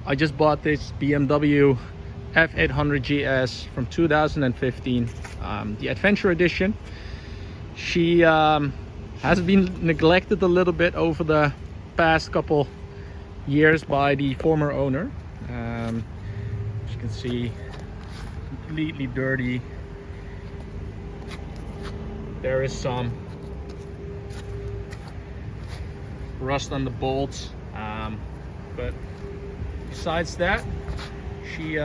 I just bought this BMW F800GS from 2015, the Adventure Edition. She has been neglected a little bit over the past couple years by the former owner. As you can see, completely dirty. There is some rust on the bolts, but besides that, she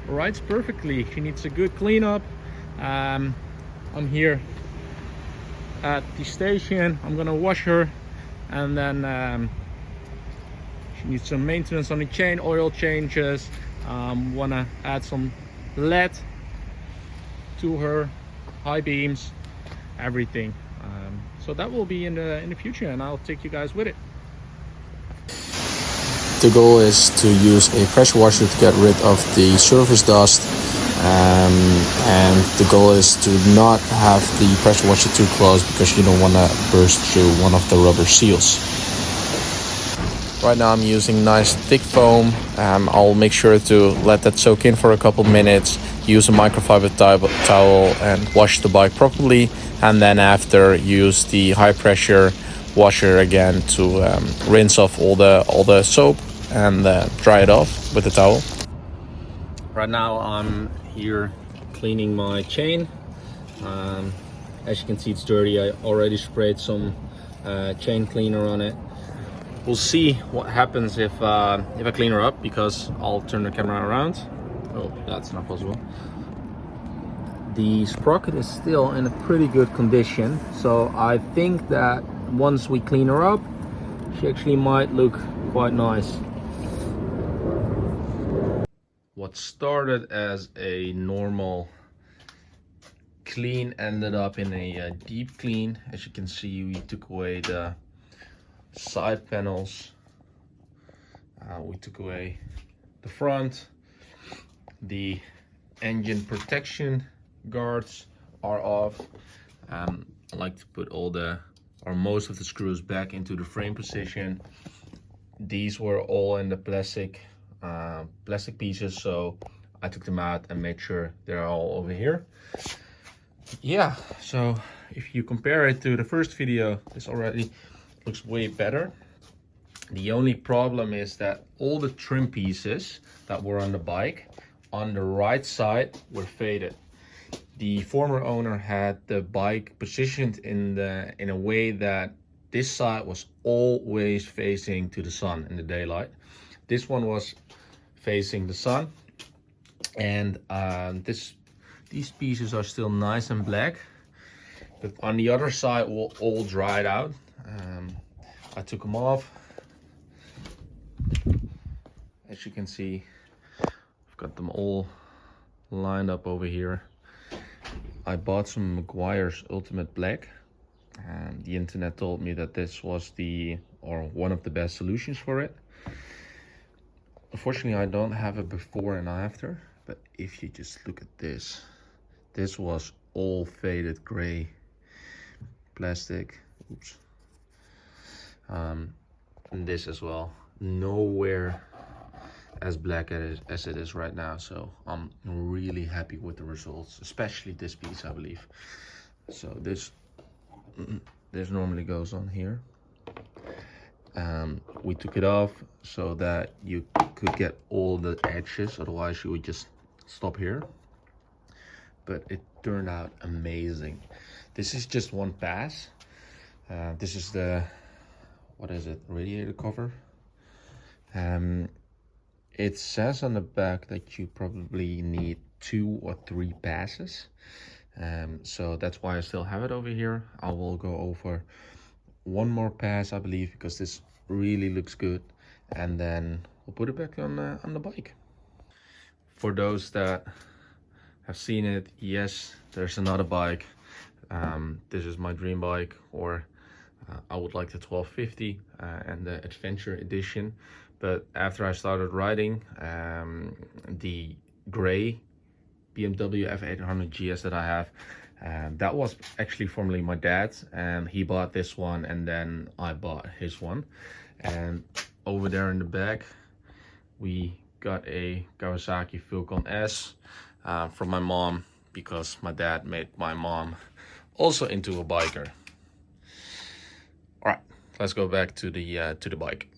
rides perfectly. She needs a good cleanup. I'm here at the station. I'm gonna wash her, and then she needs some maintenance on the chain, oil changes. Wanna add some LED to her, high beams, everything. So that will be in the future, and I'll take you guys with it. The goal is to use a pressure washer to get rid of the surface dust, and the goal is to not have the pressure washer too close because you don't want to burst through one of the rubber seals. Right now I'm using nice thick foam. I'll make sure to let that soak in for a couple minutes, use a microfiber towel and wash the bike properly, and then after use the high pressure washer again to rinse off all the soap and dry it off with the towel. Right now I'm here cleaning my chain. As you can see, it's dirty. I already sprayed some chain cleaner on it. We'll see what happens if I clean her up, because I'll turn the camera around. Oh, that's not possible. The sprocket is still in a pretty good condition, so I think that once we clean her up, she actually might look quite nice. What started as a normal clean ended up in a deep clean. As you can see, we took away the side panels, we took away the front, the engine protection guards are off. I like to put all or most of the screws back into the frame position. These were all in the plastic pieces, so I took them out and made sure they're all over here. Yeah, so if you compare it to the first video, this already looks way better. The only problem is that all the trim pieces that were on the bike on the right side were faded. The former owner had the bike positioned in a way that this side was always facing to the sun in the daylight. This one was facing the sun, and these pieces are still nice and black, but on the other side will all dried out. I took them off. As you can see, I've got them all lined up over here. I bought some Meguiar's Ultimate Black, and the internet told me that this was one of the best solutions for it. Unfortunately, I don't have a before and after, but if you just look at this was all faded gray plastic. Oops. And this as well, nowhere as black as it is right now. So I'm really happy with the results, especially this piece, I believe. So this normally goes on here. We took it off so that you could get all the edges, otherwise you would just stop here. But it turned out amazing. This is just one pass. This is the, what is it, radiator cover. It says on the back that you probably need 2 or 3 passes. So that's why I still have it over here. I will go over one more pass, I believe, because this really looks good, and then we'll put it back on the bike. For those that have seen it, yes, there's another bike. This is my dream bike, or I would like the 1250 and the Adventure Edition. But after I started riding the gray BMW F800GS that I have, that was actually formerly my dad's, and he bought this one, and then I bought his one. And over there in the back, we got a Kawasaki Fulcon S from my mom, because my dad made my mom also into a biker. All right, let's go back to the bike.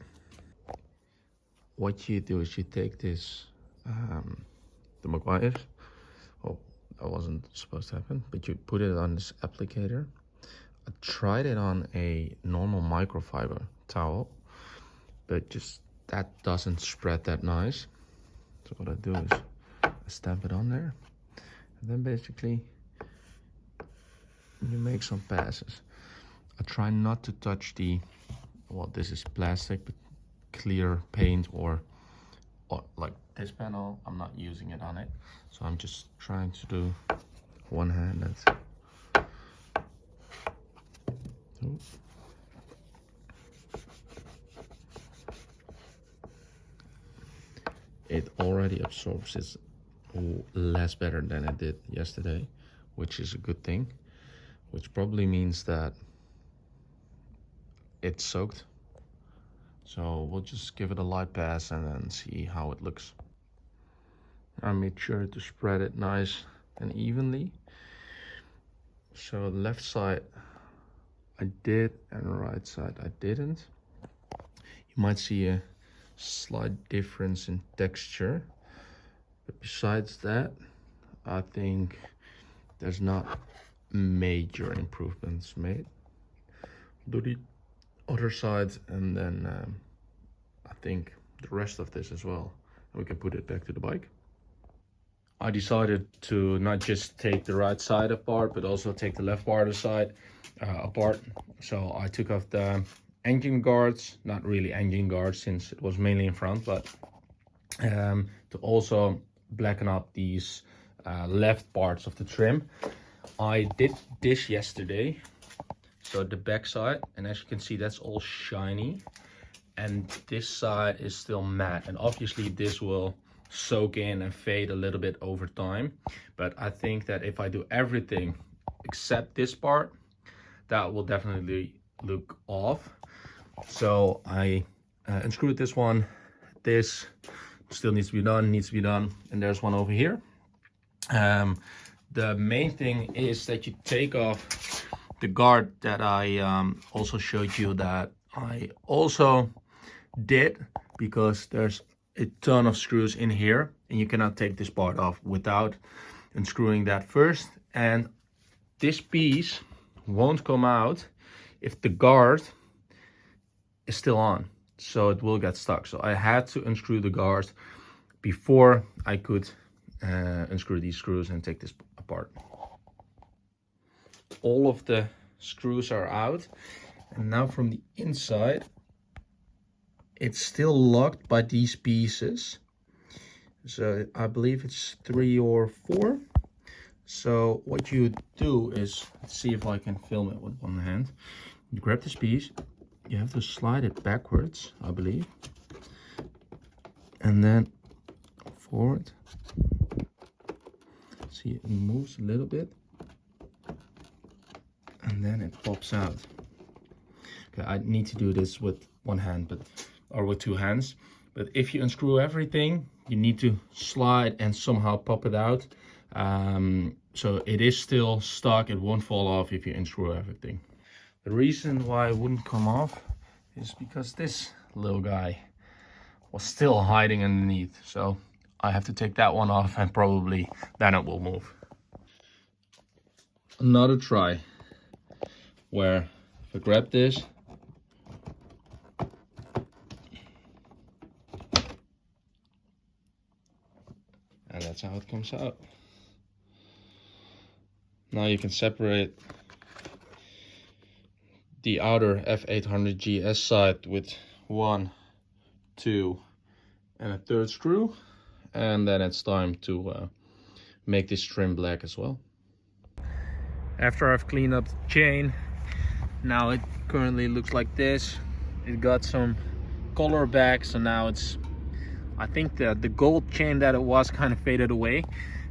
What you do is you take this, the Maguires. Oh, that wasn't supposed to happen, but you put it on this applicator. I tried it on a normal microfiber towel, but just that doesn't spread that nice. So what I do is I stamp it on there, and then basically you make some passes. I try not to touch the, well, this is plastic, but clear paint or like this panel, I'm not using it on it. So I'm just trying to do one-handed. Oh. It already absorbs it less better than it did yesterday, which is a good thing, which probably means that it's soaked. So we'll just give it a light pass and then see how it looks. I made sure to spread it nice and evenly. So left side I did and right side I didn't. You might see a slight difference in texture, but besides that, I think there's not major improvements made. Do the other side, and then I think the rest of this as well, and we can put it back to the bike. I decided to not just take the right side apart, but also take the left part of the side apart. So I took off the engine guards, not really engine guards since it was mainly in front, but to also blacken up these left parts of the trim. I did this yesterday, so the back side, and as you can see, that's all shiny, and this side is still matte, and obviously this will soak in and fade a little bit over time. But I think that if I do everything except this part, that will definitely look off. So I unscrewed this one. This still needs to be done, and there's one over here. The main thing is that you take off the guard that I also showed you that I also did, because there's a ton of screws in here and you cannot take this part off without unscrewing that first. And this piece won't come out if the guard is still on, so it will get stuck. So I had to unscrew the guard before I could unscrew these screws and take this apart. All of the screws are out, and now from the inside it's still locked by these pieces. So I believe it's 3 or 4. So what you do is, let's see if I can film it with one hand. You grab this piece, you have to slide it backwards, I believe, and then forward. See, it moves a little bit, and then it pops out. Okay, I need to do this with one hand, or with 2 hands. But if you unscrew everything, you need to slide and somehow pop it out. So it is still stuck. It won't fall off if you unscrew everything. The reason why it wouldn't come off is because this little guy was still hiding underneath. So I have to take that one off, and probably then it will move. Another try where if I grab this, and that's how it comes out. Now you can separate the outer F800GS side with 1, 2, and a 3rd screw, and then it's time to make this trim black as well. After I've cleaned up the chain, now it currently looks like this. It got some color back, so now it's, I think the gold chain that it was kind of faded away,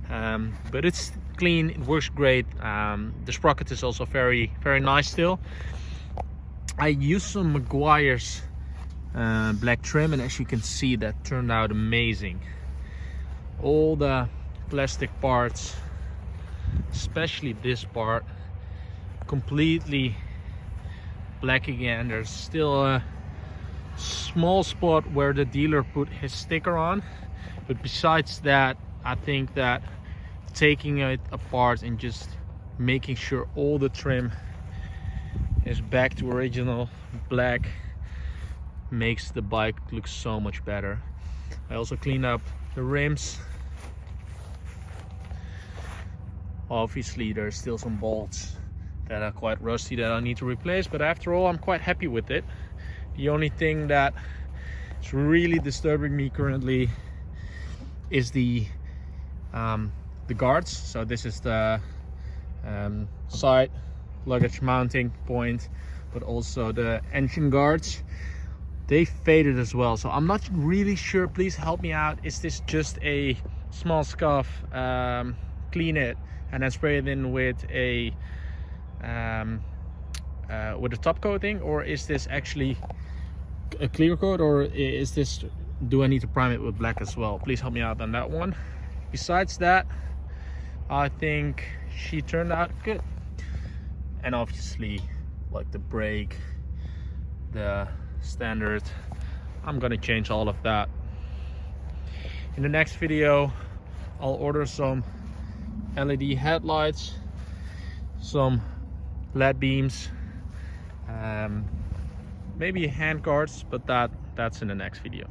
but it's clean, it works great. The sprocket is also very nice still. I used some Maguires black trim, and as you can see, that turned out amazing. All the plastic parts, especially this part, completely black again. There's still a small spot where the dealer put his sticker on, but besides that, I think that taking it apart and just making sure all the trim is back to original black makes the bike look so much better. I also cleaned up the rims. Obviously there's still some bolts that are quite rusty that I need to replace, but after all, I'm quite happy with it. The only thing that is really disturbing me currently is the guards. So this is the side luggage mounting point, but also the engine guards. They faded as well, so I'm not really sure. Please help me out. Is this just a small scuff, clean it, and then spray it in with a top coating, or is this actually a clear coat, or is this, do I need to prime it with black as well? Please help me out on that one. Besides that, I think she turned out good. And obviously, like the brake, the standard, I'm gonna change all of that. In the next video, I'll order some LED headlights, some LED beams, maybe hand guards, but that's in the next video.